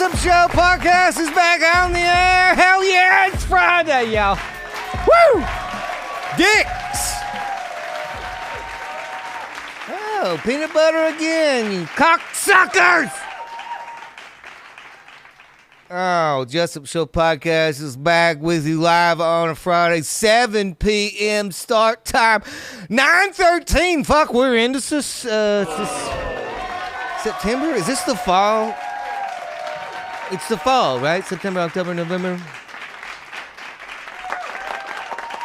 Jessup Show podcast is back on the air. Hell yeah, it's Friday, y'all. Woo! Dicks! Oh, peanut butter again, you cocksuckers! Oh, Jessup Show podcast is back with you live on a Friday, 7 p.m. start time, 9:13. Fuck, we're into this September? Is this the fall? It's the fall, right? September, October, November.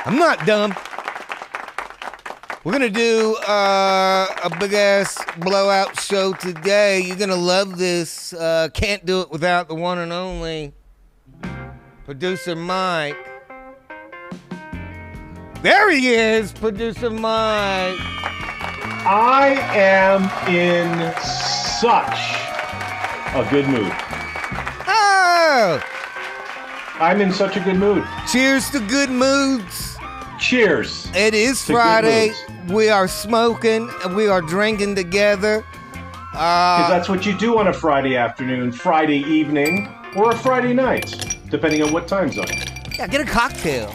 I'm not dumb. We're going to do a big-ass blowout show today. You're going to love this. Can't do it without the one and only Producer Mike. There he is, Producer Mike. I am in such a good mood. Oh! I'm in such a good mood. Cheers to good moods. Cheers. It is Friday. We are smoking and we are drinking together. Because that's what you do on a Friday afternoon, Friday evening, or a Friday night, depending on what time zone. Yeah, get a cocktail.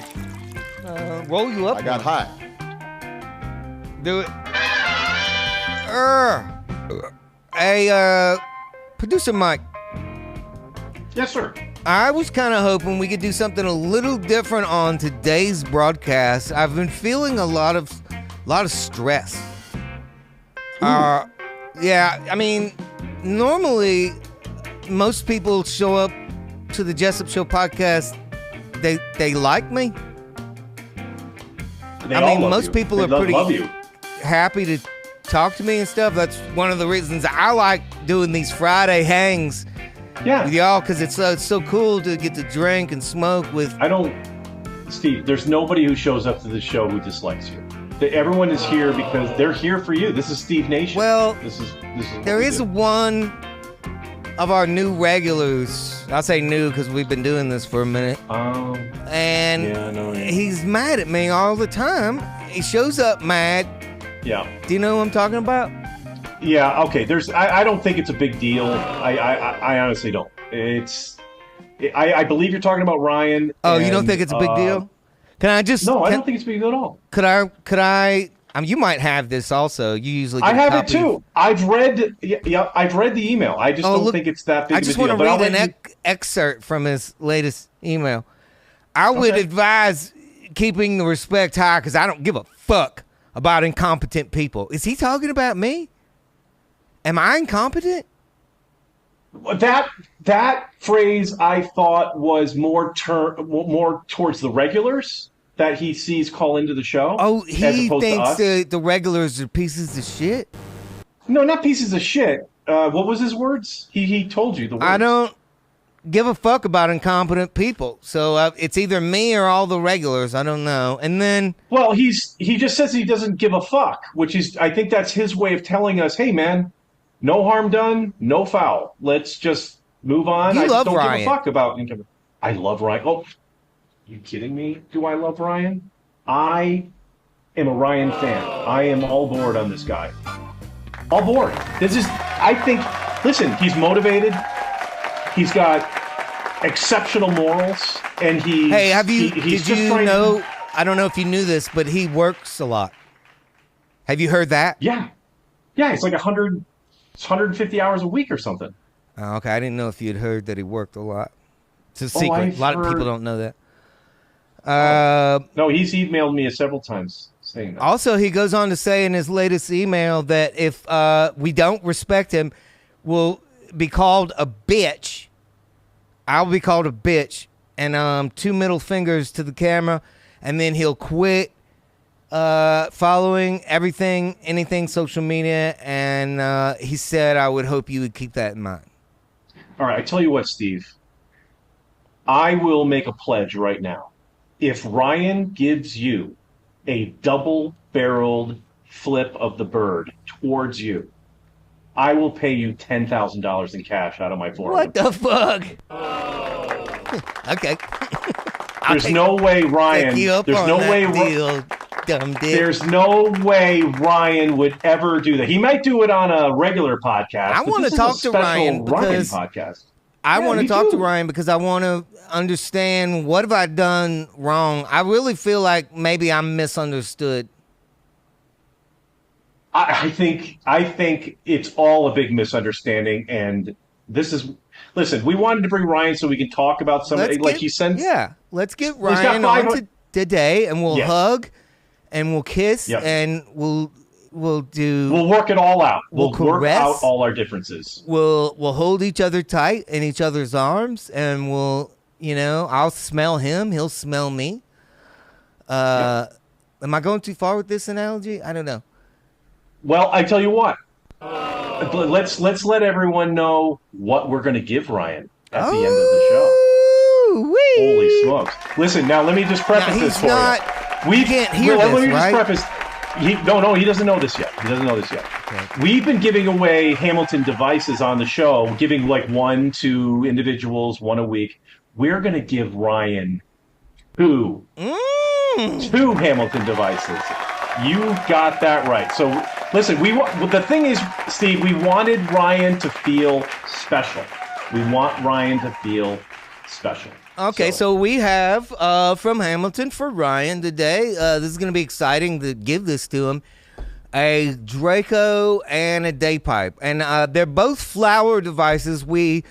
Roll you up. I got high. Do it. Hey, Producer Mike. Yes, sir. I was kind of hoping we could do something a little different on today's broadcast. I've been feeling a lot of stress. Yeah, I mean, normally most people show up to the Jessup Show podcast. They like me. Most people are pretty happy to talk to me and stuff. That's one of the reasons I like doing these Friday hangs. Yeah. With y'all, because it's so cool to get to drink and smoke with. Steve, there's nobody who shows up to this show who dislikes you. Everyone is here because they're here for you. This is Steve Nation. Well, this is there is one of our new regulars. I'll say new because we've been doing this for a minute. And yeah, I know. He's mad at me all the time. He shows up mad. Yeah. Do you know who I'm talking about? Yeah, okay. I don't think it's a big deal. I honestly don't. I believe you're talking about Ryan. Oh, you don't think it's a big deal? Can I just? No, I don't think it's a big deal at all. Could I? You might have this also. You usually. I have it too. I've read the email. I just don't think it's that big of a deal. I just want to read an excerpt from his latest email. I would advise keeping the respect high because I don't give a fuck about incompetent people. Is he talking about me? Am I incompetent? That phrase I thought was more towards the regulars that he sees call into the show. Oh, he thinks the regulars are pieces of shit? No, not pieces of shit. What was his words? He told you the words. I don't give a fuck about incompetent people. So it's either me or all the regulars. I don't know. And then... Well, he just says he doesn't give a fuck, which is, I think that's his way of telling us, hey, man, no harm done, no foul. Let's just move on. You love don't Ryan. Give a fuck about income. I love Ryan. Oh, you kidding me? Do I love Ryan? I am a Ryan fan. I am all board on this guy. All board. I think, listen, he's motivated. He's got exceptional morals, and Hey, did you know? I don't know if you knew this, but he works a lot. Have you heard that? Yeah, it's like 150 hours a week or something. Oh, okay, I didn't know if you had heard that he worked a lot. It's a secret. A lot of people don't know that. No, he's emailed me several times saying that. Also, he goes on to say in his latest email that if we don't respect him, we'll be called a bitch. I'll be called a bitch. And 2 middle fingers to the camera. And then he'll quit following anything social media. And he said, I would hope you would keep that in mind. All right, I tell you what, Steve. I will make a pledge right now. If Ryan gives you a double-barreled flip of the bird towards you, I will pay you $10,000 in cash out of my 401k. What the fuck? Okay. There's no way Ryan. There's no way. There's no way Ryan would ever do that. He might do it on a regular podcast. I want to talk to Ryan because podcast. I want to me talk to too. Ryan because I want to understand what have I done wrong. I really feel like maybe I'm misunderstood. I think it's all a big misunderstanding, and this is. Listen, we wanted to bring Ryan so we can talk about something like he sent. Yeah, let's get Well, he's got Ryan on today, and we'll Yes. hug, and we'll kiss, Yep. and we'll do. We'll work it all out. We'll work caress. out all our differences. We'll hold each other tight in each other's arms, and I'll smell him, he'll smell me. Am I going too far with this analogy? I don't know. Well, I tell you what. Let's let everyone know what we're going to give Ryan at the end of the show. Wee. Holy smokes! Listen, now let me just preface this for you. We can't hear Let me this, just right? preface. He doesn't know this yet. Okay. We've been giving away Hamilton devices on the show, giving like 1 to individuals, 1 a week. We're going to give Ryan two Hamilton devices. You got that right. So listen, the thing is, Steve, we wanted Ryan to feel special. We want Ryan to feel special. Okay, so we have from Hamilton for Ryan today. This is going to be exciting to give this to him. A Draco and a day pipe. And they're both flower devices. We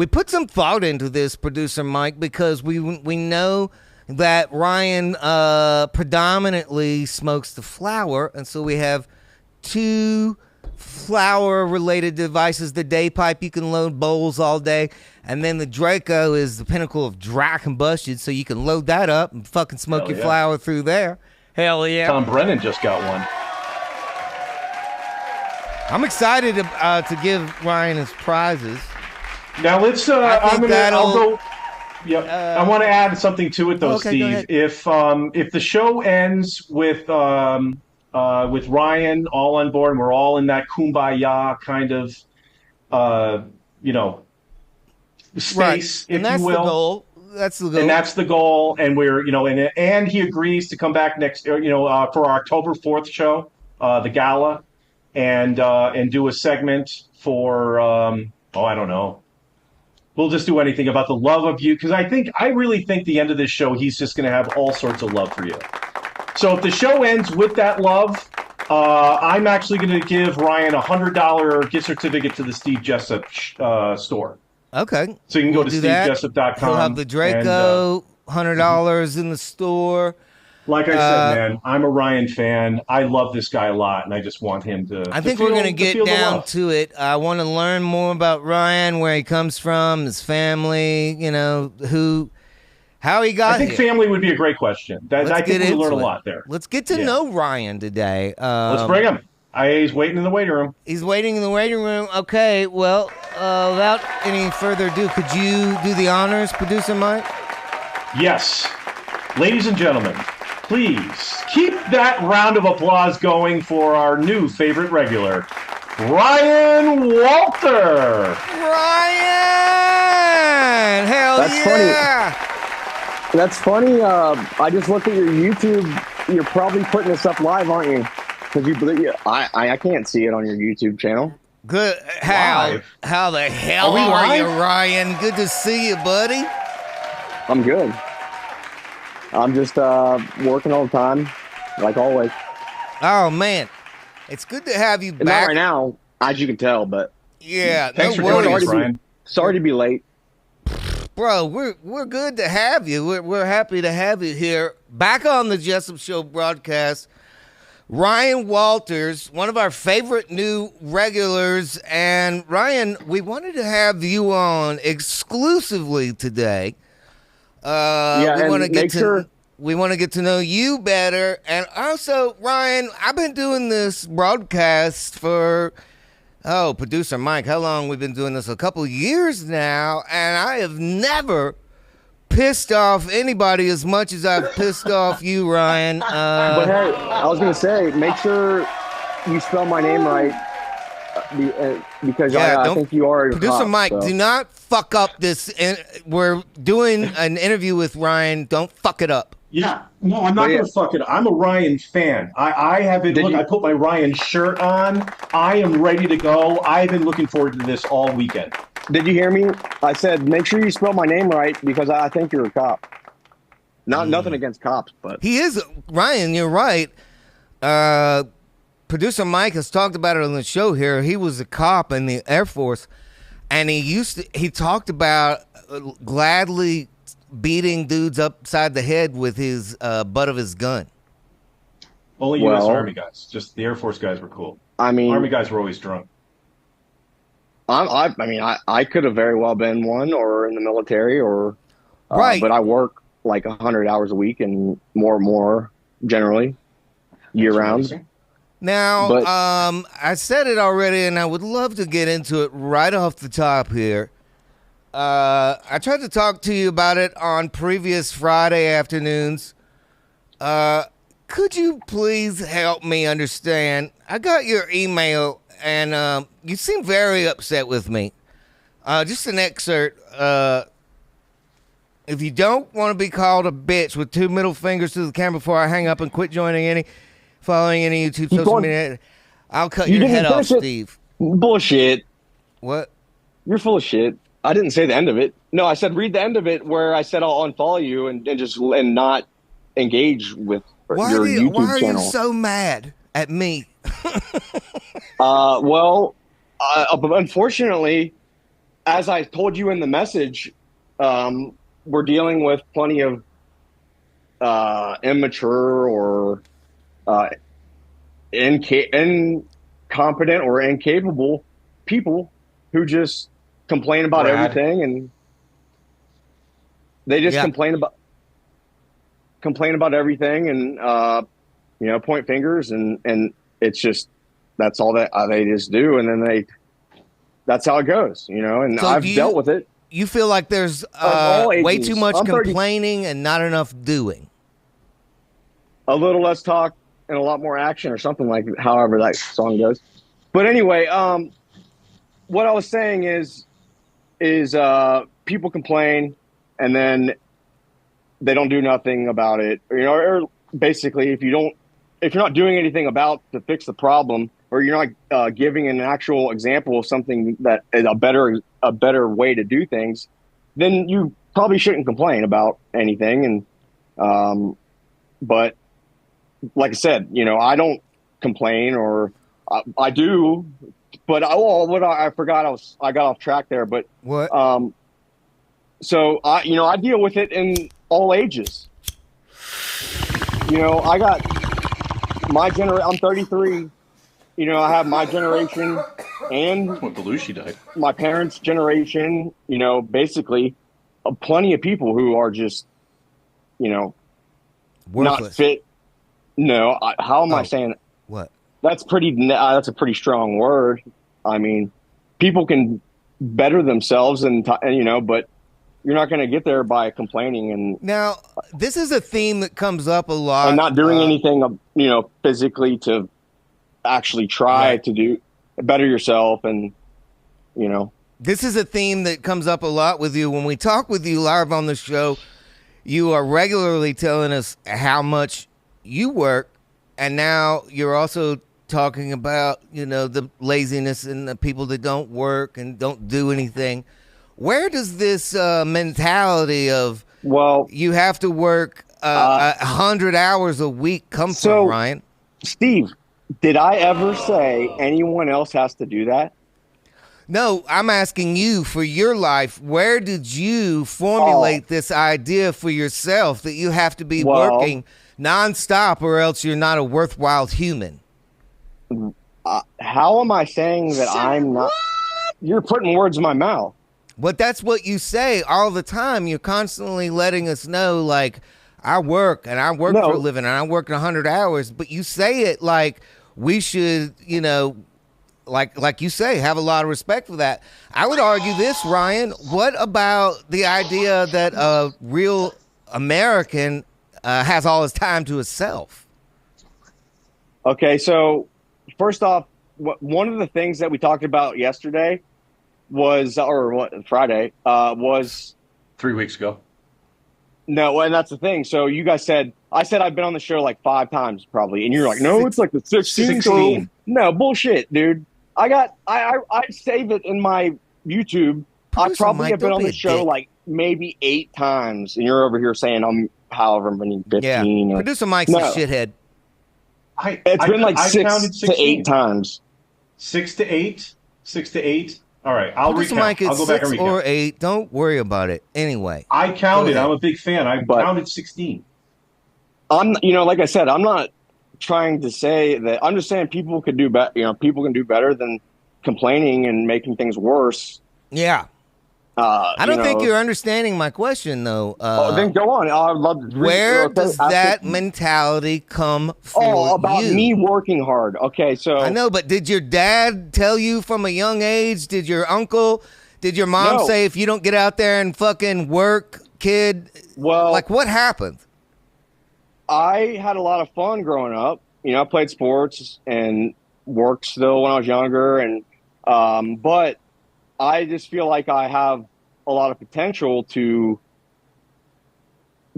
put some thought into this, producer Mike, because we know that Ryan predominantly smokes the flower. And so we have 2 flower-related devices. The day pipe, you can load bowls all day. And then the Draco is the pinnacle of dry combustion, so you can load that up and fucking smoke your flower through there. Hell yeah. Tom Brennan just got one. I'm excited to give Ryan his prizes. Now let's. I'll go. Yep. I want to add something to it, though, okay, Steve. If the show ends with Ryan all on board, and we're all in that kumbaya kind of, space, right. if you will. The goal. That's the goal. And that's the goal. And we're, and he agrees to come back next, for our October 4th show, the gala, and do a segment for, I don't know. We'll just do anything about the love of you, because I really think the end of this show, he's just going to have all sorts of love for you. So if the show ends with that love, I'm actually going to give Ryan a $100 gift certificate to the Steve Jessup store. Okay. So you can go to stevejessup.com. He'll have the Draco, $100 in the store. Like I said, man, I'm a Ryan fan. I love this guy a lot, and I just want him to. I think we're going to get down to it. I want to learn more about Ryan, where he comes from, his family, how he got here. I think family would be a great question. I think we learn a lot there. Let's get to know Ryan today. Let's bring him. He's waiting in the waiting room. He's waiting in the waiting room. Okay, well, without any further ado, could you do the honors, producer Mike? Yes. Ladies and gentlemen, please keep that round of applause going for our new favorite regular, Ryan Walter. Ryan! Hell yeah! That's funny. I just looked at your YouTube. You're probably putting this up live, aren't you? Because I can't see it on your YouTube channel. Good. How the hell are you, Ryan? Good to see you, buddy. I'm good. I'm just working all the time, like always. Oh, man. It's good to have you back. Not right now, as you can tell, but... Yeah, thanks for joining us, Ryan. Sorry to be late. Bro, we're good to have you. We're happy to have you here. Back on the Jessup Show broadcast, Ryan Walters, one of our favorite new regulars. And Ryan, we wanted to have you on exclusively today. We want to get to know you better. And also, Ryan, I've been doing this broadcast for, producer Mike, how long we've been doing this? A couple years now. And I have never pissed off anybody as much as I've pissed off you, Ryan. But hey, I was going to say, make sure you spell my name right. Because I think you are. Producer Mike, do not fuck up this. We're doing an interview with Ryan. Don't fuck it up. Yeah, no, I'm not going to fuck it up. I'm a Ryan fan. I have been. Look, I put my Ryan shirt on. I am ready to go. I've been looking forward to this all weekend. Did you hear me? I said, make sure you spell my name right because I think you're a cop. Nothing against cops, but He is, Ryan, you're right. Producer Mike has talked about it on the show here. He was a cop in the Air Force, and he talked about gladly beating dudes upside the head with his butt of his gun. Only U.S. Army guys. Just the Air Force guys were cool. I mean, Army guys were always drunk. I could have very well been one or in the military or right. But I work like 100 hours a week and more generally year round. Now, I said it already, and I would love to get into it right off the top here. I tried to talk to you about it on previous Friday afternoons. Could you please help me understand? I got your email, and you seem very upset with me. Just an excerpt. If you don't want to be called a bitch with 2 middle fingers to the camera before I hang up and quit following any YouTube social media, I'll cut your head off, Steve. Bullshit. What? You're full of shit. I didn't say the end of it. No, I said read the end of it where I said I'll unfollow you and not engage with your YouTube channel. Why are you so mad at me? Unfortunately, as I told you in the message, we're dealing with plenty of immature or incompetent or incapable people who just complain about everything, and they just complain about everything, and point fingers, and it's just that's all that they just do, and then that's how it goes, and so I've dealt with it. You feel like there's way too much complaining and not enough doing. A little less talk and a lot more action, or something like however that song goes. But anyway, what I was saying is people complain and then they don't do nothing about it. Or basically, if you're not doing anything to fix the problem, or you're not giving an actual example of something that is a better way to do things, then you probably shouldn't complain about anything. And but like I said, I don't complain, or I do, but I forgot I got off track there. But what? So I deal with it in all ages. I got my generation. I'm 33. I have my generation and what Belushi died. My parents' generation. Basically, plenty of people who are just, worthless. Not fit. No, how am I saying it? What? That's a pretty strong word. I mean, people can better themselves, but you're not going to get there by complaining. And now, this is a theme that comes up a lot, and not doing anything, physically to actually try to better yourself, and this is a theme that comes up a lot with you when we talk with you live on the show. You are regularly telling us how much you work, and now you're also talking about the laziness and the people that don't work and don't do anything. Where does this mentality of you have to work 100 hours a week come from, Ryan? Steve, did I ever say anyone else has to do that? No, I'm asking you for your life. Where did you formulate this idea for yourself that you have to be working nonstop, or else you're not a worthwhile human? How am I saying that I'm not? You're putting words in my mouth. But that's what you say all the time. You're constantly letting us know, like, I work for a living, and I work 100 hours. But you say it like we should, like you say, have a lot of respect for that. I would argue this, Ryan. What about the idea that a real American has all his time to himself? Okay, so first off, one of the things that we talked about yesterday Friday was 3 weeks ago. No, and that's the thing. So you guys I said I've been on the show like 5 times probably, and you're like, no, it's like the 16th. No, bullshit, dude. I save it in my YouTube I Producer probably Mike, have been don't on be the a show dick. like maybe 8 times, and you're over here saying I'm however many, Yeah, 15. producer Mike's a No, shithead. it's been like I 6 counted to 8 16. times. 6 to 8. 6 to 8. All right, I'll Producer recount. Mike is I'll go back and 6 recount. or 8. Don't worry about it. Anyway, I counted. ahead. I'm a big fan. I But- counted 16. Like I said, I'm not trying to say that. I'm just saying people could do better. People can do better than complaining and making things worse. yeah. I don't think you're understanding my question, though. Then go on. I'd love to. Where does that mentality come for about you? me working hard. Okay, so I know, but did your dad tell you from a young age? Did your uncle? Did your mom No. say if you don't get out there and fucking work, kid? Well, like what happened? I had a lot of fun growing up. I played sports and worked still when I was younger, and but I just feel like I have a lot of potential to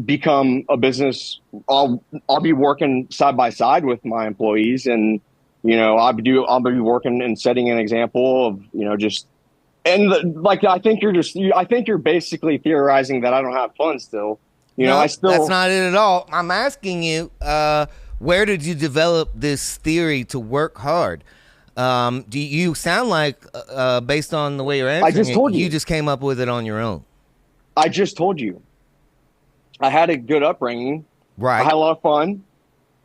become a business. I'll be working side by side with my employees, and I'll be working and setting an example of just. And I think you're basically theorizing that I don't have fun still. No, I still. That's not it at all. I'm asking you, where did you develop this theory to work hard? Do you sound like, based on the way you're answering, I just told you. You just came up with it on your own. I just told you. I had a good upbringing. Right. I had a lot of fun,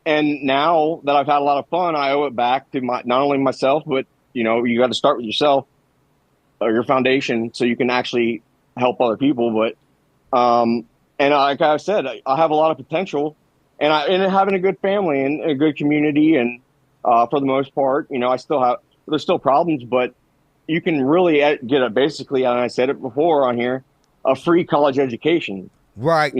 and now that I've had a lot of fun, I owe it back to not only myself, but you got to start with yourself, or your foundation, so you can actually help other people. But and like I said, I have a lot of potential, and having a good family and a good community, and for the most part, there's still problems, but you can really get basically, and I said it before on here, a free college education. Right.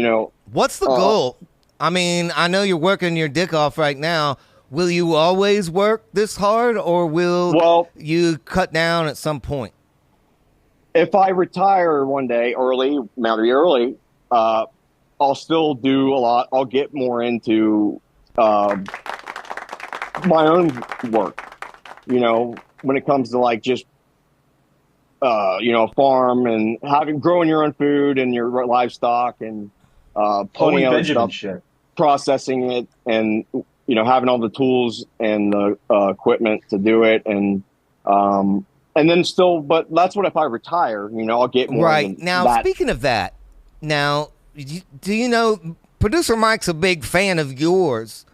What's the goal? I mean, I know you're working your dick off right now. Will you always work this hard, or will you cut down at some point? If I retire one day early, I'll still do a lot. I'll get more into my own work, when it comes to like just, farm and growing your own food and your livestock and plenty of stuff, shit. Processing it and, having all the tools and the equipment to do it. And then still, but that's what if I retire, I'll get more. Right. Now, speaking of that, do you know producer Mike's a big fan of yours?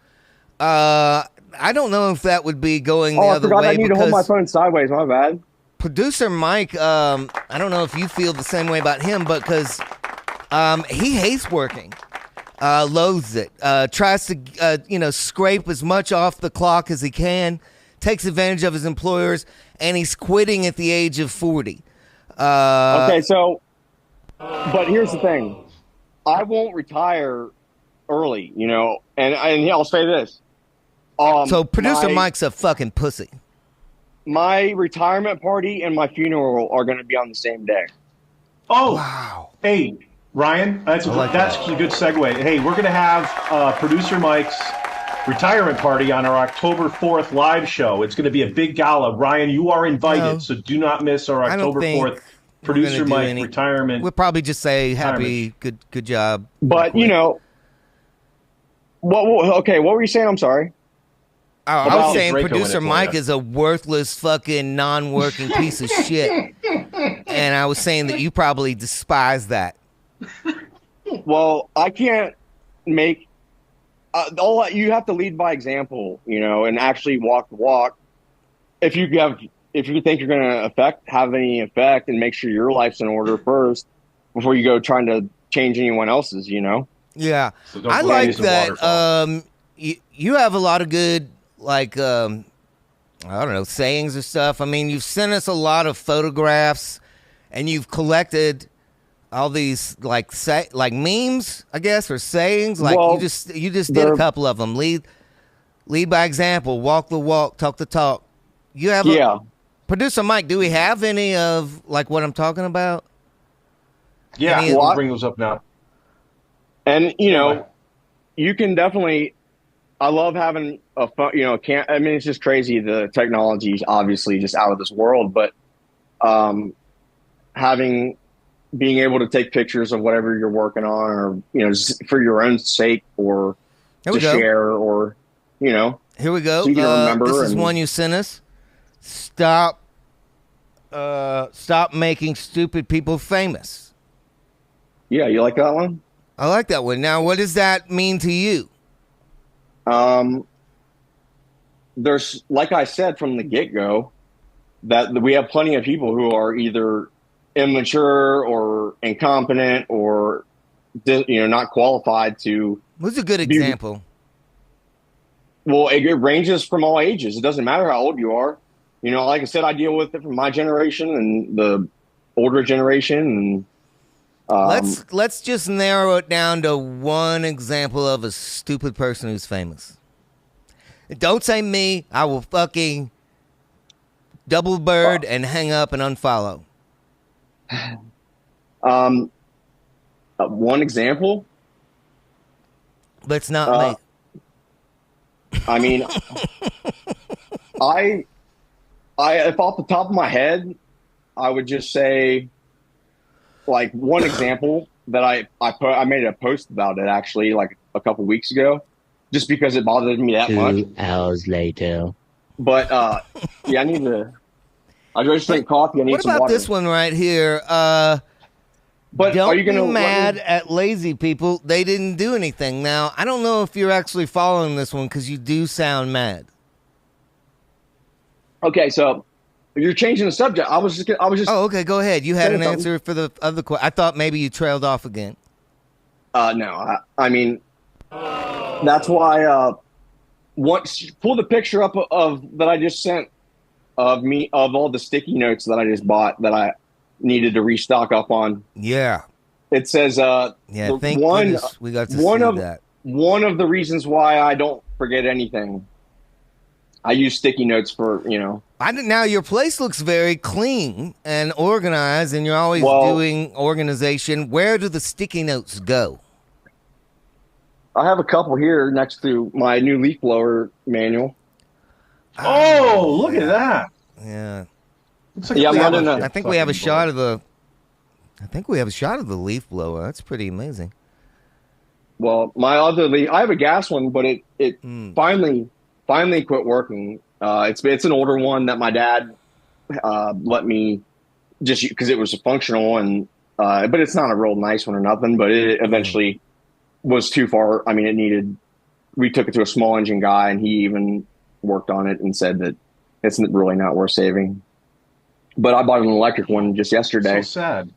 I don't know if that would be going the other way. I need to hold my phone sideways. My bad. Producer Mike, I don't know if you feel the same way about him, but because he hates working, loathes it, tries to scrape as much off the clock as he can, takes advantage of his employers, and he's quitting at the age of 40. Okay, so, but here's the thing. I won't retire early, and I'll say this. So producer Mike's a fucking pussy. My retirement party and my funeral are going to be on the same day. Oh, wow. Hey, Ryan, that's a good segue. Hey, we're going to have producer Mike's retirement party on our October 4th live show. It's going to be a big gala. Ryan, you are invited, so do not miss our October 4th producer Mike retirement. We'll probably just say happy, good job. But, what were you saying? I'm sorry. Oh, I was saying producer Mike is a worthless fucking non-working piece of shit. And I was saying that you probably despise that. Well, I can't make you have to lead by example, and actually walk the walk. If you think you're going to have any effect, and make sure your life's in order first before you go trying to change anyone else's, Yeah. So I like that you have a lot of good I don't know, sayings or stuff. I mean, you've sent us a lot of photographs, and you've collected all these memes, I guess, or sayings. You just did a couple of them. Lead by example, walk the walk, talk the talk. You have producer Mike. Do we have any of what I'm talking about? Yeah, we'll bring those up now. And you can definitely. I love having a phone, I mean, it's just crazy. The technology is obviously just out of this world, but being able to take pictures of whatever you're working on, or just for your own sake, or Here to we go. share, or Here we go. so you can remember. This is one you sent us. Stop making stupid people famous. Yeah, you like that one? I like that one. Now, what does that mean to you? There's, like I said from the get-go, that we have plenty of people who are either immature or incompetent or not qualified to. What's a good example? Well, it ranges from all ages. It doesn't matter how old you are. Like I said, I deal with it from my generation and the older generation. And let's just narrow it down to one example of a stupid person who's famous. Don't say me. I will fucking double bird and hang up and unfollow. One example. But it's not me. I mean, I if off the top of my head, I would just say, like, one example that I made a post about it actually like a couple weeks ago, just because it bothered me that much. 2 hours later. But yeah, I just drink coffee. I need What some about water. this one right here? But don't are you gonna be mad at lazy people. They didn't do anything. Now, I don't know if you're actually following this one because you do sound mad. Okay, so you're changing the subject. I was just. Oh, okay. Go ahead. You had Say an something. answer for the other question. I thought maybe you trailed off again. No, I mean, that's why. Once pull the picture up of that I just sent of all the sticky notes that I just bought that I needed to restock up on. Yeah. It says, Yeah. Thank goodness we got to see that. One of the reasons why I don't forget anything. I use sticky notes for, Now your place looks very clean and organized, and you're always doing organization. Where do the sticky notes go? I have a couple here next to my new leaf blower manual. Oh, look at that. Yeah. Looks like Yeah, a I'm running fucking I think we have a shot boat. of the. I think we have a shot of the leaf blower. That's pretty amazing. Well, my other leaf, I have a gas one, but it finally quit working. It's an older one that my dad let me just because it was functional, and but it's not a real nice one or nothing. But it eventually was too far. I mean, we took it to a small engine guy, and he even worked on it and said that it's really not worth saving. But I bought an electric one just yesterday. So sad.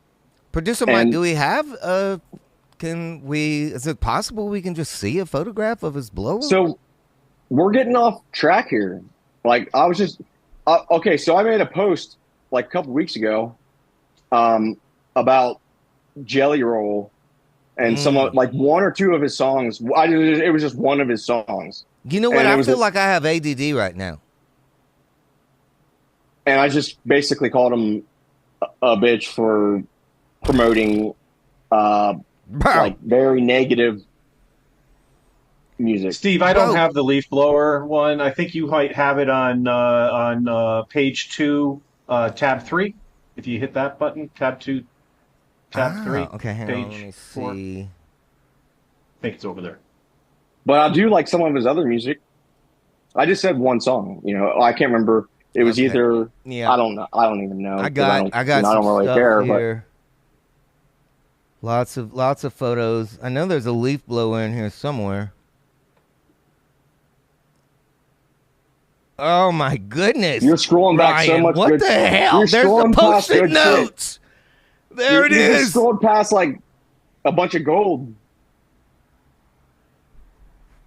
Producer Mike, do we have is it possible we can just see a photograph of his blower? So we're getting off track here. Like I was just okay. So I made a post like a couple weeks ago about Jelly Roll and some of like one or two of his songs. It was just one of his songs. You know what? And I feel like I have ADD right now. And I just basically called him a bitch for promoting like very negative music. Steve, I don't have the leaf blower one. I think you might have it on page 2, tab 3. If you hit that button, tab 2, tab 3. Okay, hang on. Let me page 4. see. I think it's over there. But I do like some of his other music. I just said one song. I can't remember. It was either. Yeah. I don't know. I don't even know. I got I some don't really stuff care. here. Lots of photos. I know there's a leaf blower in here somewhere. Oh my goodness! You're scrolling back so Ryan, much. What good, the hell? You're There's the scrolling past post-it good notes. There it you is. just scrolled past like a bunch of gold,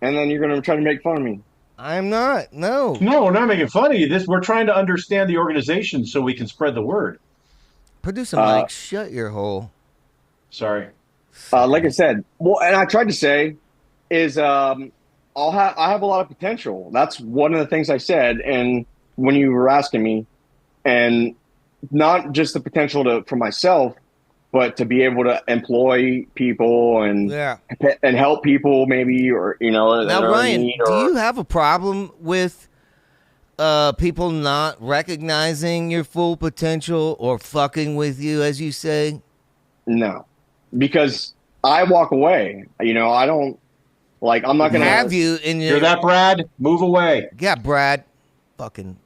and then you're gonna try to make fun of me. I'm not. No. No, we're not making fun of you. We're trying to understand the organization so we can spread the word. Producer Mike, shut your hole. Sorry. Like I said, and I tried to say is I have a lot of potential. That's one of the things I said, and when you were asking me, and not just the potential for myself, but to be able to employ people and help people maybe, or Now, Ryan, do you have a problem with people not recognizing your full potential or fucking with you, as you say? No, because I walk away. You know, I don't like. I'm not gonna have you in your. You're that Brad? Move away. Yeah, Brad. Fucking.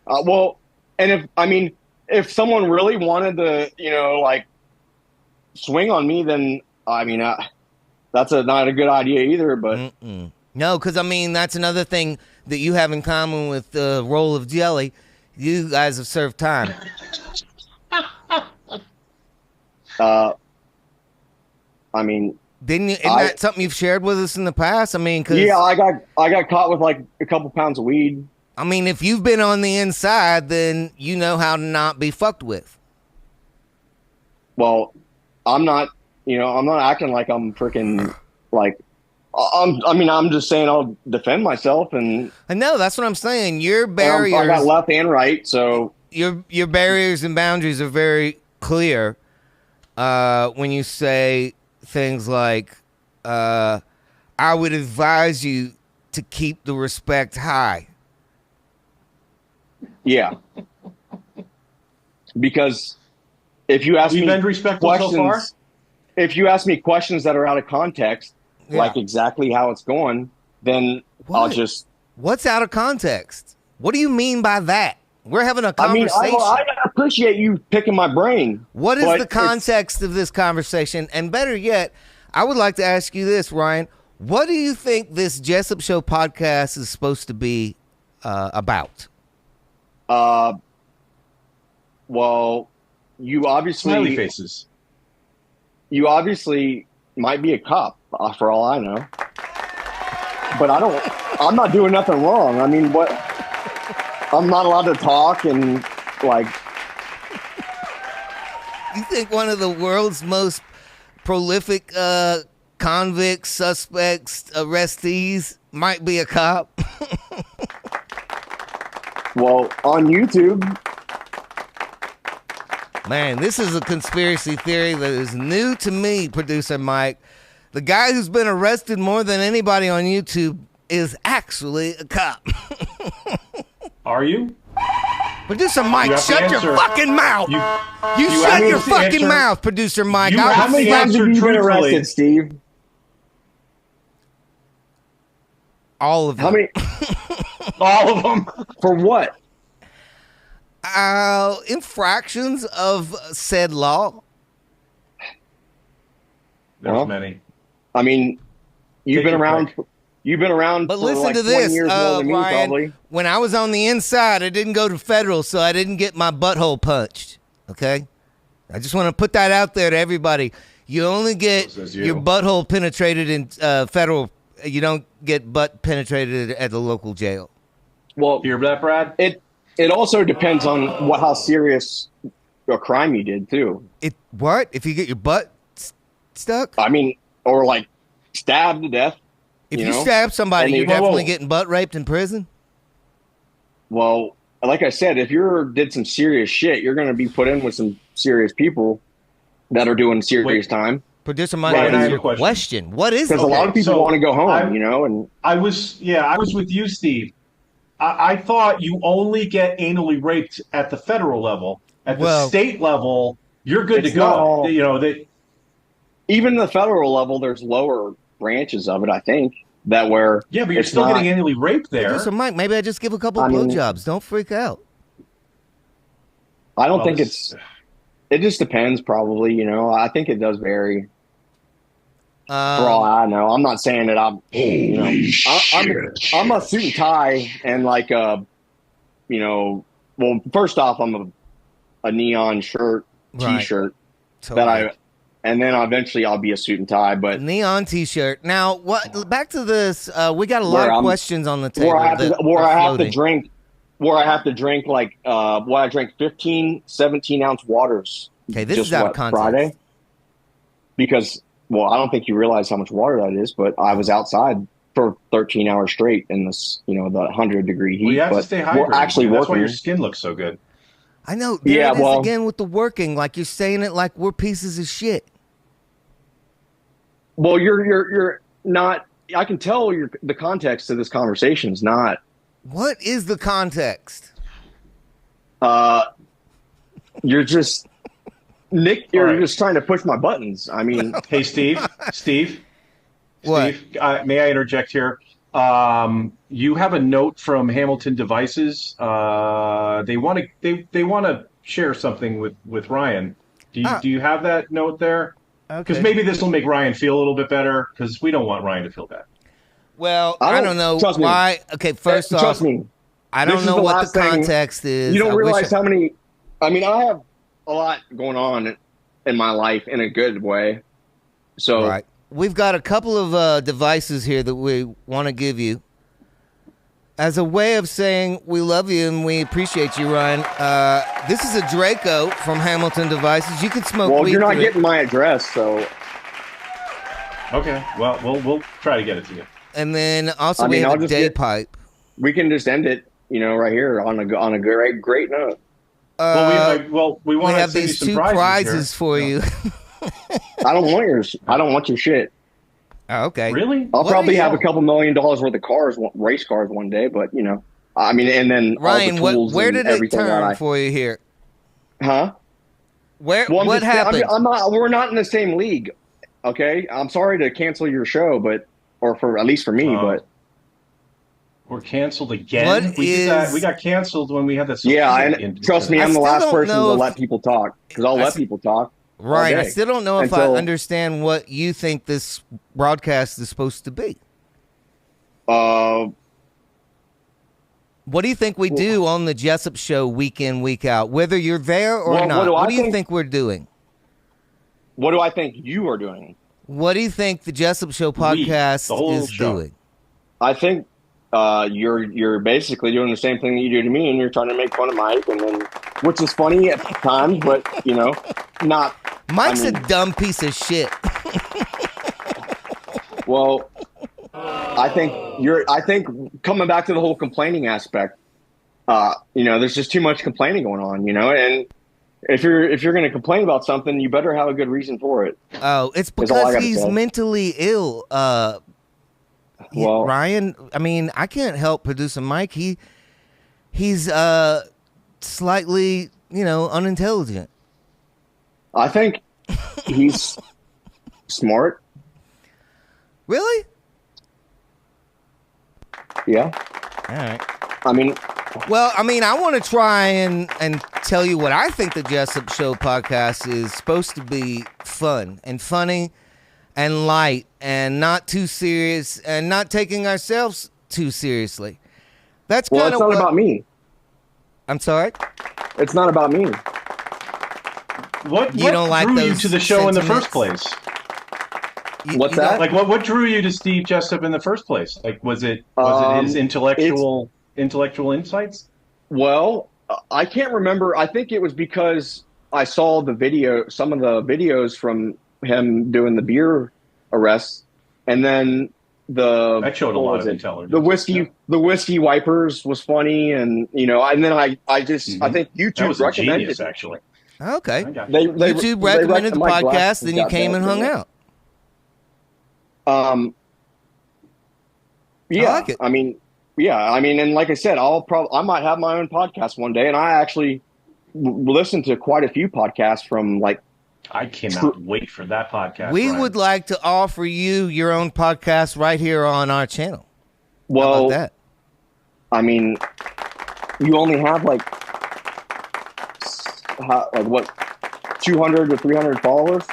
Well, and if someone really wanted to, you know, like swing on me, then that's not a good idea either. But no, because I mean that's another thing that you have in common with the roll of jelly. You guys have served time. Didn't you? Isn't that something you've shared with us in the past? I mean, yeah, I got caught with like a couple pounds of weed. I mean, if you've been on the inside, then you know how to not be fucked with. Well, I'm not acting like I'm freaking like. I'm just saying I'll defend myself, and I know that's what I'm saying. Your barriers, I got left and right, so your barriers and boundaries are very clear. When you say things like, "I would advise you to keep the respect high." Yeah, because if you ask me questions, if you ask me questions that are out of context. Yeah. Like exactly how it's going, then I'll just... What's out of context? What do you mean by that? We're having a conversation. I appreciate you picking my brain. What is the context of this conversation? And better yet, I would like to ask you this, Ryan. What do you think this Jessup Show podcast is supposed to be about? Well, you obviously... Smiley faces. You obviously might be a cop. For all I know, but I'm not doing nothing wrong. I mean, what? I'm not allowed to talk and like. You think one of the world's most prolific convicts, suspects, arrestees might be a cop? Well, on YouTube. Man, this is a conspiracy theory that is new to me, producer Mike. The guy who's been arrested more than anybody on YouTube is actually a cop. Are you? Producer Mike, shut your fucking mouth. You shut your fucking mouth, Producer Mike. How many times have you been arrested, Steve? All of them. How many? All of them. For what? Infractions of said law. There's many. I mean, you've been around. But for listen like to 20 this, years more than me, Ryan. probably. When I was on the inside, I didn't go to federal, so I didn't get my butthole punched. Okay, I just want to put that out there to everybody. You only get your butthole penetrated in federal. You don't get butt penetrated at the local jail. Well, hear that, Brad? It also depends on how serious a crime you did too. What if you get your butt stuck? I mean, or like stabbed to death. If you stab somebody, you're definitely getting butt raped in prison. Well, like I said, if you did some serious shit, you're going to be put in with some serious people that are doing serious time. Producer Mike, I have a question. What is? Because a lot of people want to go home, and I was with you, Steve. I thought you only get anally raped at the federal level. At the state level, you're good to go. Even the federal level, there's lower branches of it, I think, that where... Yeah, but you're still getting anally raped there. So, Mike, maybe I just give a couple blowjobs. Don't freak out. I don't think it's... It just depends, probably, I think it does vary. For all I know. I'm not saying that I'm... I'm a suit and tie and like, well, first off, I'm a neon shirt, T-shirt that and then eventually I'll be a suit and tie, but neon T-shirt. Now, back to this. We got a lot of questions on the table. Where I have to drink like I drank 15, 17-ounce waters. Okay, this is out of context. Friday. Because, well, I don't think you realize how much water that is, but I was outside for 13 hours straight in this, the 100-degree heat. Well, you have to stay hydrated. We're actually That's working. why your skin looks so good. I know. There it is again with the working. Like you're saying it like we're pieces of shit. Well, you're not. I can tell the context of this conversation is not What is the context? You're just Nick. You're right. just trying to push my buttons. I mean, Hey, Steve. What? Steve, may I interject here? You have a note from Hamilton Devices. They want to share something with Ryan. Do you have that note there? Because maybe this will make Ryan feel a little bit better. Because we don't want Ryan to feel bad. Well, I don't know why. Okay, first off, trust me. I don't know what the context is. You don't realize how many. I mean, I have a lot going on in my life in a good way. So right. We've got a couple of devices here that we want to give you as a way of saying we love you and we appreciate you, Ryan. This is a Draco from Hamilton Devices. You can smoke weed. Well, you're not getting my address, so. Okay. Well, we'll try to get it to you. And then also we have a day pipe. We can just end it, right here on a great note. We want to have these two prizes for you. I don't want yours. I don't want your shit. Oh, okay. Really? I'll probably have a couple $1 million worth of cars, race cars one day, but I mean, and then Ryan, all the tools where did it turn for you here? Huh? What happened? We're not in the same league. Okay, I'm sorry to cancel your show, or at least for me, but we're canceled again. We got canceled when we had that. Trust me, I'm the last person to let people talk because I'll let people talk. Right. I still don't know if I understand what you think this broadcast is supposed to be. What do you think we do on the Jessup Show week in, week out? Whether you're there or not, what do you think we're doing? What do I think you are doing? What do you think the Jessup Show podcast is doing? I think you're basically doing the same thing that you do to me, and you're trying to make fun of Mike, which is funny at times, but not. Mike's a dumb piece of shit. Well, I think coming back to the whole complaining aspect, there's just too much complaining going on, and if you're going to complain about something, you better have a good reason for it. Oh, it's because he's mentally ill. Ryan, I mean, I can't help producer Mike. He's slightly, unintelligent. I think he's smart. Really? Yeah. All right. I mean, I want to try and tell you what I think the Jessup Show podcast is supposed to be: fun and funny and light and not too serious and not taking ourselves too seriously. That's kind of it's not about me. I'm sorry? It's not about me. What drew you to the show in the first place? What's that? Like, what drew you to Steve Jessup in the first place? Like, was it his intellectual insights? Well, I can't remember. I think it was because I saw some of the videos from him doing the beer arrests, and then that showed a lot of intelligence. The whiskey wipers was funny, and and then I think YouTube recommended genius, actually. Okay, YouTube recommended the podcast, then you came and hung out. Yeah, I like it. I mean, and like I said, I might have my own podcast one day, and I actually listen to quite a few podcasts from I cannot wait for that podcast. We would like to offer you your own podcast right here on our channel. Well, how about that? I mean, you only have what 200 to 300 followers.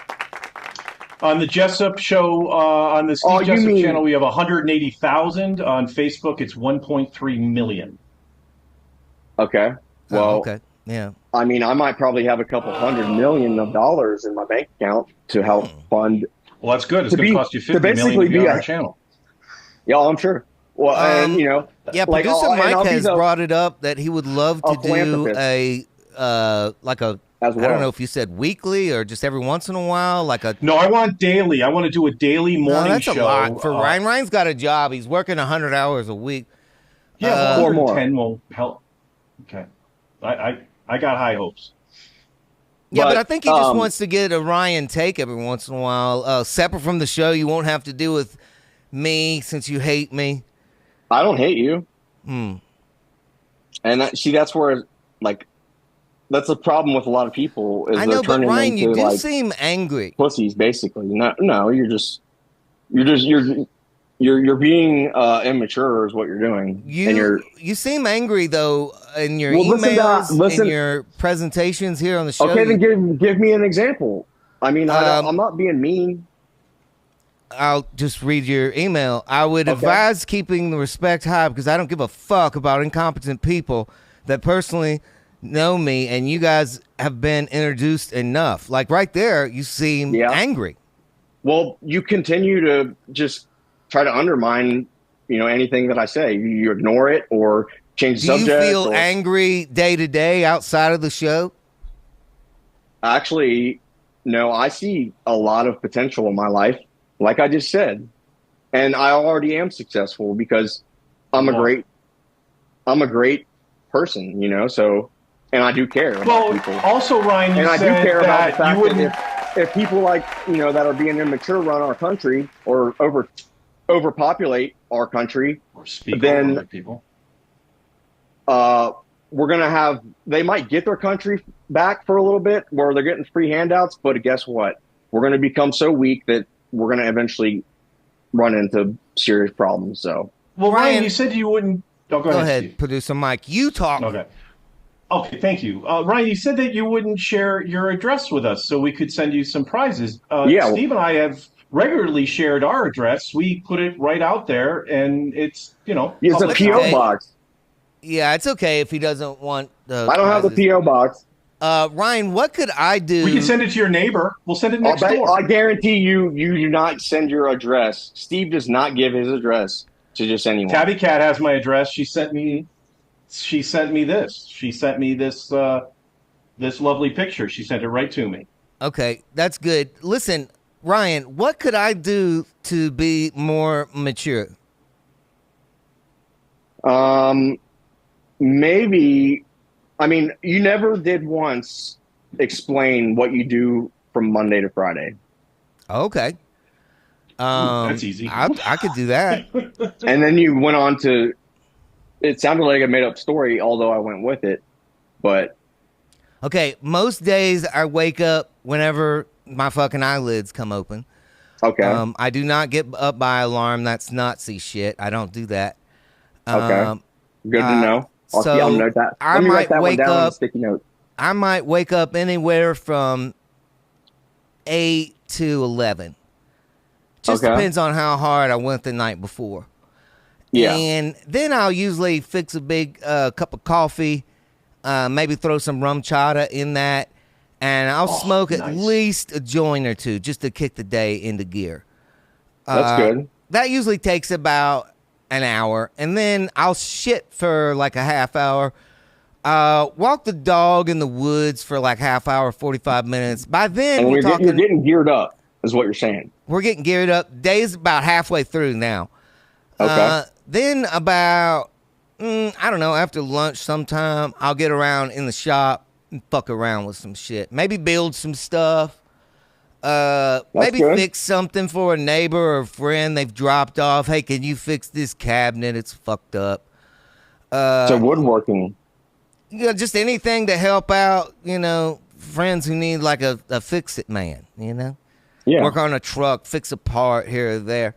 On the Jessup Show, on the Steve Jessup channel, we have 180,000. On Facebook, it's 1.3 million. Okay. Well, okay. Yeah. I mean, I might probably have a couple $100 million in my bank account to help fund. Well, that's good. It's going to cost you $50 million to be on our channel. Yeah, I'm sure. Well, and yeah, producer Mike has brought it up that he would love to do a I don't know if you said weekly or just every once in a while, No, I want daily. I want to do a daily morning show. That's a lot for Ryan. Ryan's got a job. He's working 100 hours a week. Yeah, 110 will help. Okay, I got high hopes. Yeah, but I think he just wants to get a Ryan take every once in a while, separate from the show. You won't have to do with me since you hate me. I don't hate you. And that's where, like, that's the problem with a lot of people is I they're know, but turning Ryan, into you do like seem angry. pussies, basically. No, you're being immature is what you're doing. And You seem angry though in your well, emails, in listen. your presentations here on the show. Okay, then give me an example. I mean, I'm not being mean. I'll just read your email. I would advise keeping the respect high because I don't give a fuck about incompetent people that personally know me, and you guys have been introduced enough. Like right there, you seem angry. Well, you continue to just try to undermine, anything that I say. You ignore it or change the subject. Do you feel angry day to day outside of the show? Actually, no, I see a lot of potential in my life, like I just said. And I already am successful because I'm a great person, so, and I do care about people. Also, Ryan, I do care about the fact that if people like, that are being immature run our country or overpopulate our country, or speak then over people. We're going to have, they might get their country back for a little bit where they're getting free handouts, but guess what? We're going to become so weak that we're going to eventually run into serious problems. So, well, Ryan, you said you wouldn't. Oh, go ahead, Steve. Producer Mike. You talk. Okay, thank you. Ryan, you said that you wouldn't share your address with us so we could send you some prizes. Steve and I have regularly shared our address. We put it right out there, and it's, it's a P.O. box. Yeah, it's okay if he doesn't want the I don't have the P.O. box. Ryan, what could I do? We can send it to your neighbor. We'll send it next door. I guarantee you do not send your address. Steve does not give his address to just anyone. Tabby Cat has my address. She sent me this. She sent me this this lovely picture. She sent it right to me. Okay, that's good. Listen, Ryan, what could I do to be more mature? Maybe, I mean, you never did once explain what you do from Monday to Friday. Okay. That's easy. I could do that. And then you went on to, it sounded like a made up story, although I went with it, but. Okay. Most days I wake up whenever my fucking eyelids come open. Okay. I do not get up by alarm. That's Nazi shit. I don't do that. Okay. Good to know. I'll note that. I might wake up on a sticky note. I might wake up anywhere from 8 to 11. Just depends on how hard I went the night before. Yeah. And then I'll usually fix a big cup of coffee, maybe throw some rum chata in that, and I'll smoke at least a joint or two just to kick the day into gear. That's good. That usually takes about an hour, and then I'll shit for like a half hour. Walk the dog in the woods for like half hour, 45 minutes. By then, you're getting geared up, is what you're saying. We're getting geared up. Day's about halfway through now. Okay. Then about, I don't know, after lunch sometime, I'll get around in the shop and fuck around with some shit. Maybe build some stuff. Maybe fix something for a neighbor or a friend they've dropped off. Hey, can you fix this cabinet? It's fucked up. So woodworking. Just anything to help out, friends who need like a fix-it man, Yeah. Work on a truck, fix a part here or there.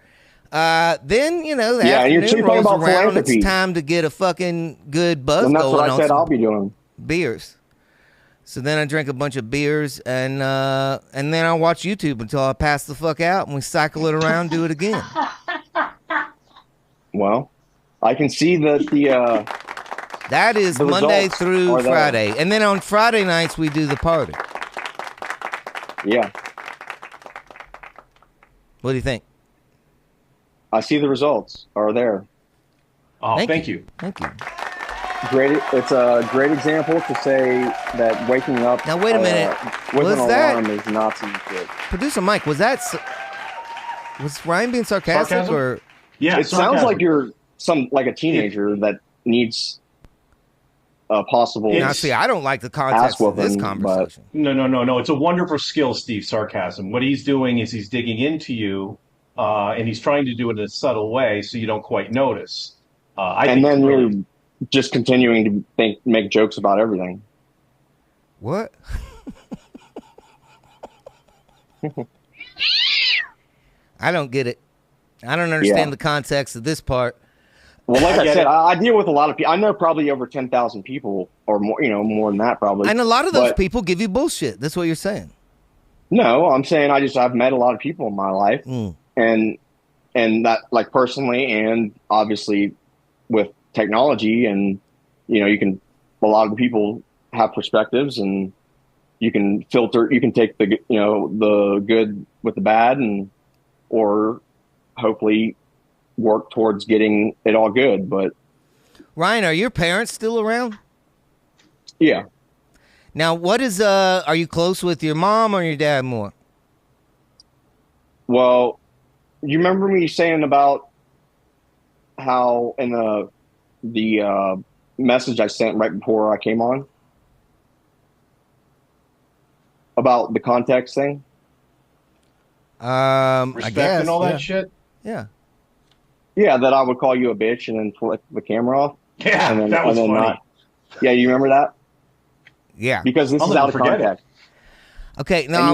Then, the and afternoon rolls around. It's time to get a fucking good buzz going on. And that's what I said I'll be doing. Beers. So then I drink a bunch of beers, and then I watch YouTube until I pass the fuck out, and we cycle it around, do it again. Well, I can see that that is Monday through Friday, and then on Friday nights we do the party. Yeah. What do you think? I see the results are there. Oh, thank you. Thank you. Great. It's a great example to say that waking up. Now wait a minute. With an alarm is Nazi shit. Producer Mike, was Ryan being sarcastic or? Yeah, it sounds like you're like a teenager that needs a possible. Now, see, I don't like the context of this conversation. No. It's a wonderful skill, Steve. Sarcasm. What he's doing is he's digging into you, and he's trying to do it in a subtle way so you don't quite notice. I think then really just continuing to make jokes about everything. What? I don't get it. I don't understand the context of this part. Well, like I said, I deal with a lot of people. I know probably over 10,000 people or more, more than that probably. And a lot of those people give you bullshit. That's what you're saying. No, I'm saying I've met a lot of people in my life, and that, like, personally, and obviously with technology, and a lot of the people have perspectives, and you can filter, you can take the the good with the bad, or hopefully work towards getting it all good. But Ryan, are your parents still around? Yeah. Now, what is are you close with your mom or your dad more? Well, you remember me saying about how in the message I sent right before I came on about the context thing? Respect, I guess, and all that shit? Yeah. Yeah, that I would call you a bitch and then flip the camera off. Yeah, and then, that was funny. Yeah, you remember that? Yeah. Because this is out of context. Okay, now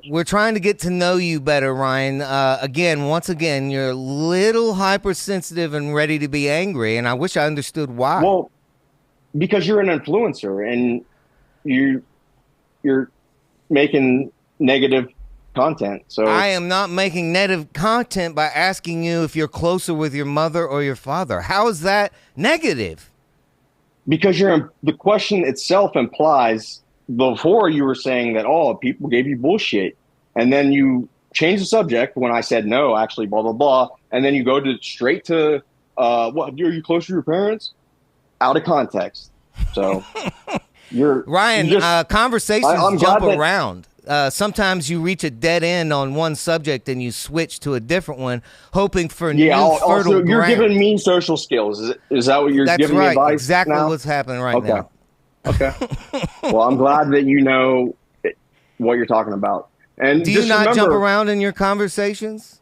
we're trying to get to know you better, Ryan. Once again, you're a little hypersensitive and ready to be angry, and I wish I understood why. Well, because you're an influencer and you're making negative content. So I am not making negative content by asking you if you're closer with your mother or your father. How is that negative? Because the question itself implies, before you were saying that, people gave you bullshit, and then you change the subject when I said no, actually, blah blah blah, and then you go straight to what? Are you close to your parents? Out of context. So Ryan. Conversations jump around. Sometimes you reach a dead end on one subject and you switch to a different one, hoping for new fertile ground. You're giving me social skills. Is that what you're giving me advice? Exactly now? What's happening right now. Okay. Well, I'm glad that you know what you're talking about. And do you not jump around in your conversations?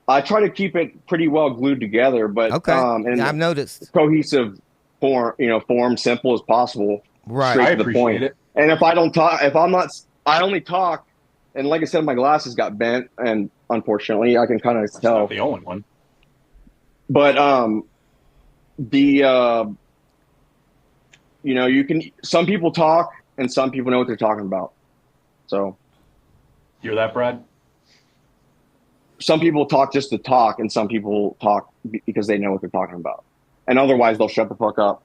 I try to keep it pretty well glued together, but I've noticed cohesive form, simple as possible. Right. Straight to the point. It. And if I don't talk, I only talk, and like I said, my glasses got bent, and unfortunately, I can kind of tell. Not the only one. But some people talk, and some people know what they're talking about. So, hear that, Brad? Some people talk just to talk, and some people talk because they know what they're talking about. And otherwise, they'll shut the fuck up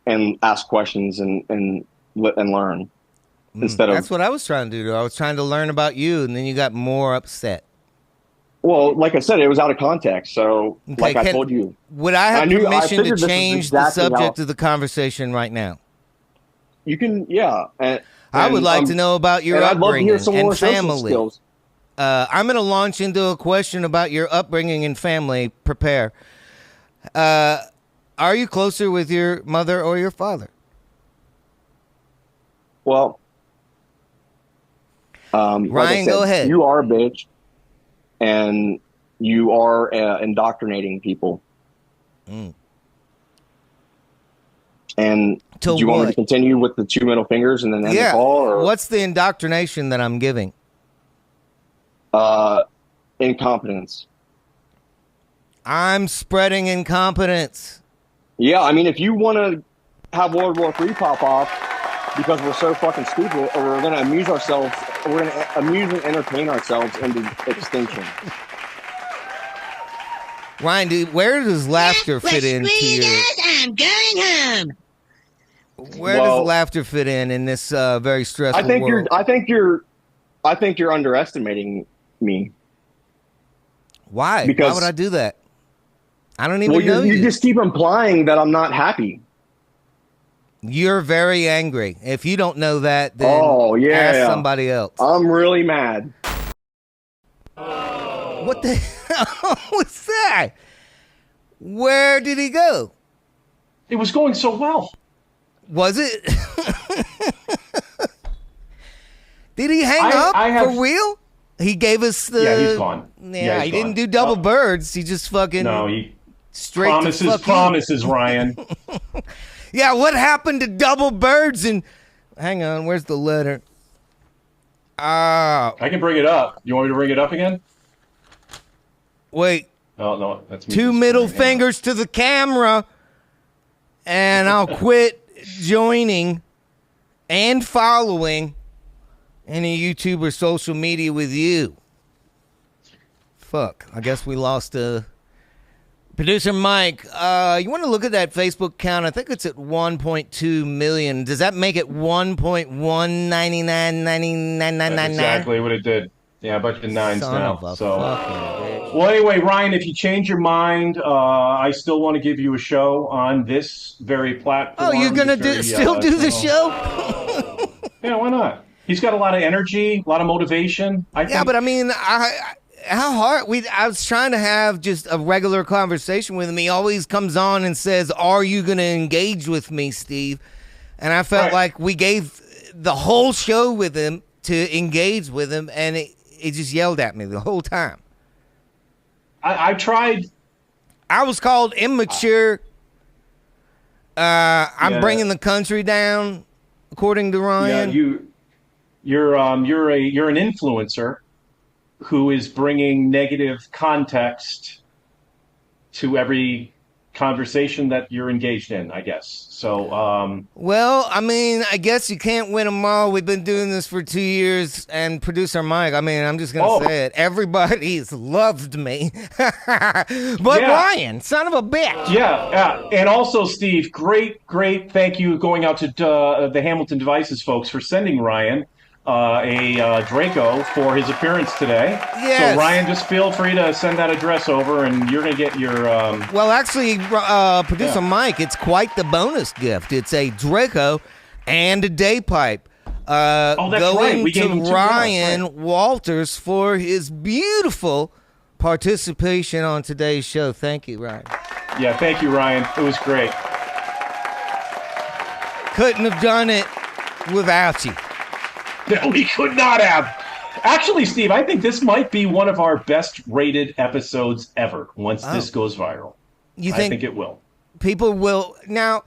and ask questions and learn. That's what I was trying to do. I was trying to learn about you, and then you got more upset. Well, like I said, it was out of context. So, I told you. Would I have permission to change the subject of the conversation right now? You can, yeah. I would like to know about your upbringing and family. I'm going to launch into a question about your upbringing and family. Prepare. Are you closer with your mother or your father? Well, Ryan, go ahead. You are a bitch, and you are indoctrinating people. And do you want me to continue with the 2 middle fingers and then end the call? Or? What's the indoctrination that I'm giving? Incompetence. I'm spreading incompetence. Yeah, I mean, if you want to have World War III pop off because we're so fucking stupid, or we're going to amuse ourselves, we're going to amuse and entertain ourselves into extinction. Ryan, where does laughter fit into your... I'm going home. Where does laughter fit in this very stressful world? I think you're underestimating me. Why? Why would I do that? I don't even know you. You just keep implying that I'm not happy. You're very angry. If you don't know that, then ask somebody else. I'm really mad. What the hell was that? Where did he go? It was going so well. Was it? Did he hang up for real? He gave us the... Yeah, he's gone. Yeah, he didn't do double birds. He just fucking... No, he... Straight promises, Ryan. Yeah, what happened to double birds? And hang on, where's the letter? I can bring it up. You want me to bring it up again? Wait. Oh, no, that's me. Two middle fingers to the camera, and I'll quit joining and following any YouTube or social media with you. Fuck. I guess we lost producer Mike. You want to look at that Facebook count? I think it's at 1.2 million. Does that make it 1.1999999? That's exactly what it did. Yeah, a bunch of nines Son now. of a So, fucking bitch. well, anyway, Ryan, if you change your mind, I still want to give you a show on this very platform. Oh, you're gonna still do the show? Yeah, why not? He's got a lot of energy, a lot of motivation. I think. Yeah, but I mean, how hard? I was trying to have just a regular conversation with him. He always comes on and says, "Are you going to engage with me, Steve?" And I felt like we gave the whole show with him to engage with him, and it just yelled at me the whole time. I tried. I was called immature. I'm bringing the country down, according to Ryan. Yeah, you're an influencer who is bringing negative context to every conversation that you're engaged in, I guess. So, well, I mean, I guess you can't win them all. We've been doing this for 2 years, and producer Mike, I mean, I'm just going to say it. Everybody's loved me. But Ryan, son of a bitch. Yeah. And also, Steve, great thank you going out to the Hamilton Devices folks for sending Ryan a Draco for his appearance today. Yes. So, Ryan, just feel free to send that address over, and you're going to get your... Well, actually, producer Mike, it's quite the bonus gift. It's a Draco and a day pipe. That's going right. We gave to him two Ryan gifts, Walters for his beautiful participation on today's show. Thank you, Ryan. Yeah, thank you, Ryan. It was great. Couldn't have done it without you. No, we could not have. Actually, Steve, I think this might be one of our best rated episodes ever once this goes viral. I think it will. People will. Now,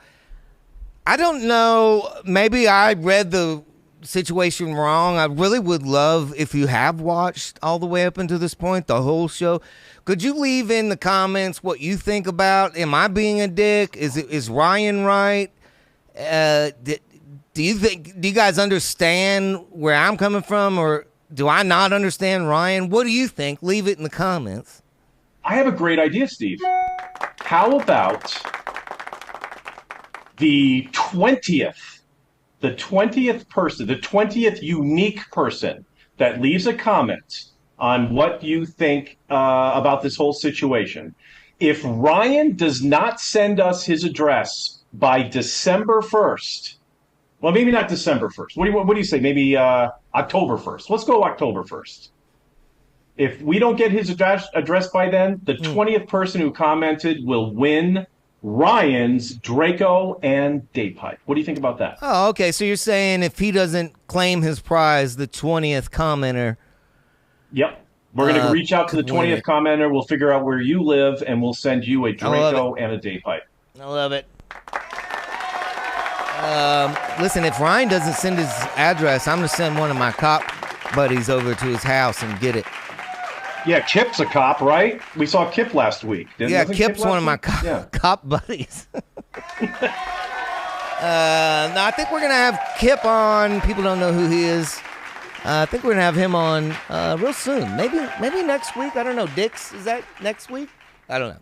I don't know. Maybe I read the situation wrong. I really would love if you have watched all the way up until this point, the whole show. Could you leave in the comments what you think about? Am I being a dick? Is Ryan right? Do you guys understand where I'm coming from, or do I not understand Ryan? What do you think? Leave it in the comments. I have a great idea, Steve. How about the 20th person, the 20th unique person that leaves a comment on what you think about this whole situation? If Ryan does not send us his address by December 1st, well, maybe not December 1st. What do you say? Maybe October 1st. Let's go October 1st. If we don't get his address by then, the 20th person who commented will win Ryan's Draco and day pipe. What do you think about that? Oh, okay. So you're saying if he doesn't claim his prize, the 20th commenter. Yep. We're going to reach out to the 20th commenter. We'll figure out where you live, and we'll send you a Draco and a day pipe. I love it. Listen, if Ryan doesn't send his address, I'm going to send one of my cop buddies over to his house and get it. Yeah, Kip's a cop, right? We saw Kip last week. Kip's one of my cop buddies. No, I think we're going to have Kip on. People don't know who he is. I think we're going to have him on real soon. Maybe next week. I don't know. Dix, is that next week? I don't know.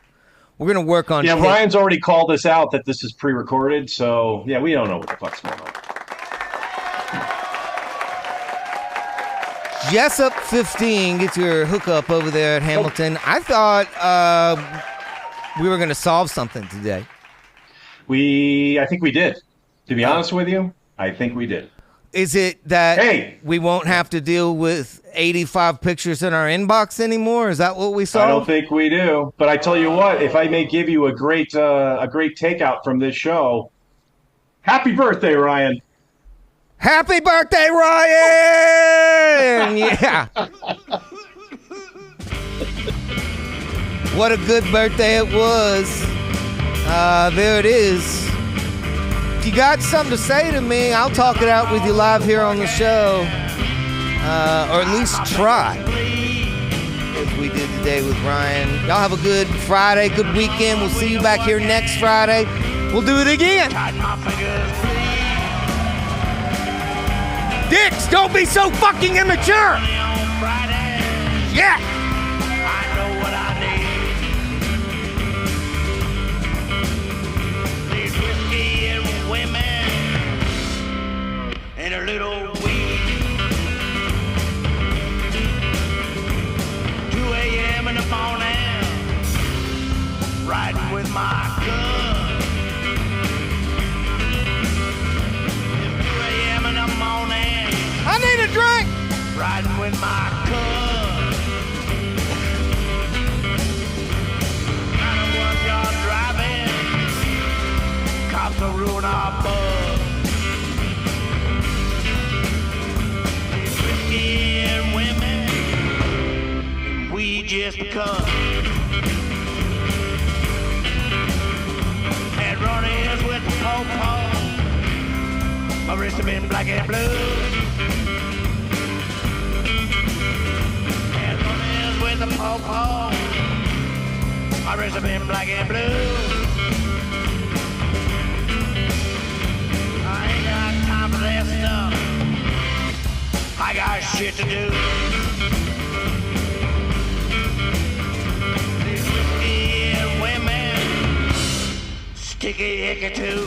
We're going to work on Kip. Ryan's already called us out that this is pre-recorded, so, yeah, we don't know what the fuck's going on. Jessup 15, get your hookup over there at Hamilton. I thought we were going to solve something today. I think we did. To be honest with you, I think we did. Is it that we won't have to deal with 85 pictures in our inbox anymore? Is that what we saw? I don't think we do. But I tell you what, if I may give you a great takeout from this show, happy birthday, Ryan. Happy birthday, Ryan! Yeah. What a good birthday it was. There it is. if you got something to say to me, I'll talk it out with you live here on the show. Or at least try. As we did today with Ryan. Y'all have a good Friday, good weekend. We'll see you back here next Friday. We'll do it again. Dicks, don't be so fucking immature. Yeah. I know what I need. Need whiskey and women and a little weed. 2 a.m. in the morning, riding with my gun. 2 a.m. in the morning, I need a drink. riding with my gun. Matter what y'all driving, cops will ruin our bug. It's whiskey and women, we just come. Had run-ins with the po-po, my wrist have been black and blue. With the po-po, my wrist have been black and blue. I ain't got time for that stuff. I got shit to do. These whiskey and women, sticky icky too.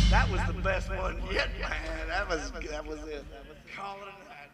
That was the best one yet, man. That was it. Calling it.